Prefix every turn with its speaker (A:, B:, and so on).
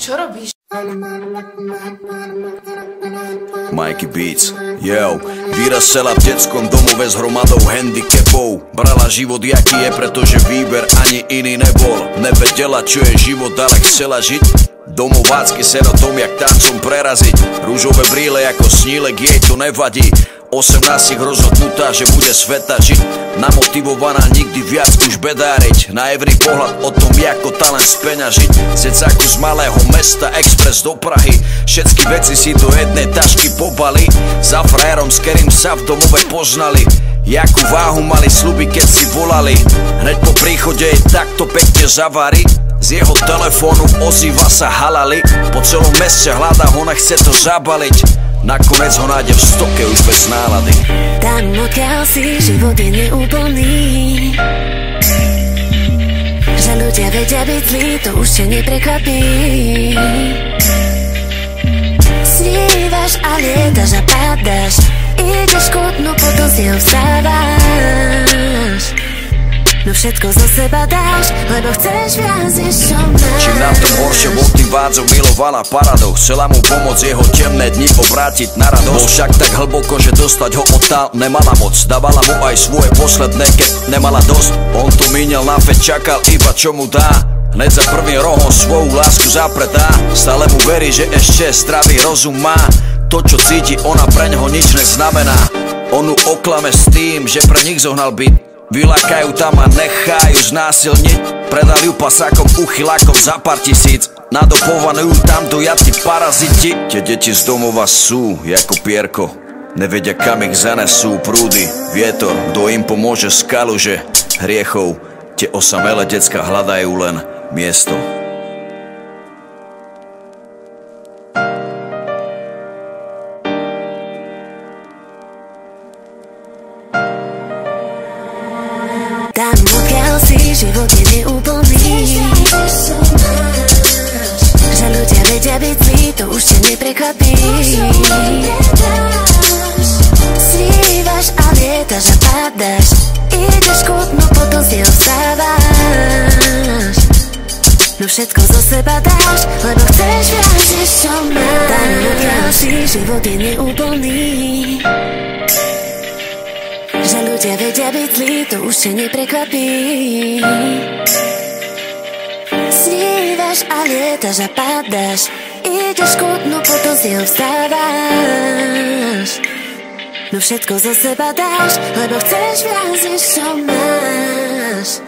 A: Čo robíš?
B: Mikey Beats, yo. Vyrastela v detskom domove s hromadou handicapov. Brala život jaký je, pretože výber ani iný nebol. Nevedela čo je život, ale chcela žiť. Domovácky serotom jak tancom preraziť. Rúžové brýle ako snílek, jej to nevadí. 18 rozhodnutá, že bude sveta žiť. Namotivovaná nikdy viac už bedáriť. Na every pohľad o tom, ako talent speňažiť. Z decáku z malého mesta, express do Prahy. Všetky veci si do jednej tašky pobali. Za frajerom, s ktorým sa v domove poznali. Jakú váhu mali sľuby, keď si volali. Hneď po príchode jej takto pekne zavari. Z jeho telefónu ozýva sa halali. Po celom meste hľadá ho, chce to zabaliť. Nakonec ho nájde v stoke už bez nálady.
C: Tam odkiaľ si, život je neúplný. Že ľudia vedia byť zlí, to už ťa neprekvapí. Snívaš a lietaš a pádaš. Ideš kutnú, potom z neho vstávaš. No všetko zo seba dáš, lebo chceš viac, než čo máš.
B: Čím na tom horšie bol tým vádzom, milovala paradox. Chcela mu pomôcť jeho temné dni obrátiť na radosť. Bol však tak hlboko, že dostať ho odtál nemala moc. Dávala mu aj svoje posledné, keď nemala dosť. On to míňal na fed, čakal iba čo mu dá. Hneď za prvým rohom svoju lásku zapretá. Stále mu verí, že ešte zdravý rozum má. To čo cíti, ona pre ňoho nič neznamená. On ju oklame s tým, že pre nich zohnal byt. Vylákajú tam a nechajú znásilniť. Predali ju pasákom, uchylákom za pár tisíc. Nadopovanujú tam dojatí paraziti. Tie deti z domova sú jako pierko. Nevedia kam ich zanesú prúdy, vietor. Kto im pomôže z kaluže hriechov. Tie osamelé decka hľadajú len miesto.
C: Tam odkiaľ si, život je neúplný. Že ľudia vedia byť zlí, to už ťa neprekvapí. Snívaš a lietaš a pádaš. Ideš kutnú, potom z neho vstávaš. No všetko zo seba dáš, lebo chceš viac, než čo máš. Tam odkiaľ si, život je neúplný. Že ľudia vedia byť zlí, to už ťa neprekvapí. Snívaš a lietaš a pádaš. Ideš kutnú, potom z neho vstávaš. No všetko zo seba dáš, lebo chceš viac, než čo máš.